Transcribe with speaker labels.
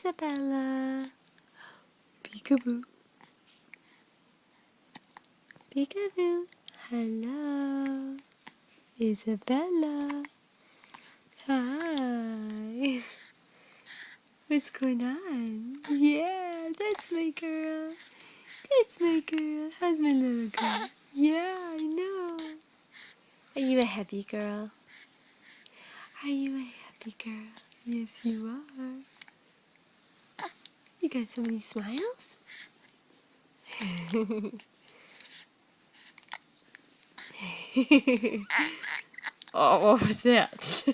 Speaker 1: Isabella. Peekaboo. Peekaboo. Hello. Isabella. Hi. What's going on? Yeah, that's my girl. That's my girl. How's my little girl? Yeah, I know. Are you a happy girl? Are you a happy girl? Yes, you are. You got so many smiles? Oh, what was that?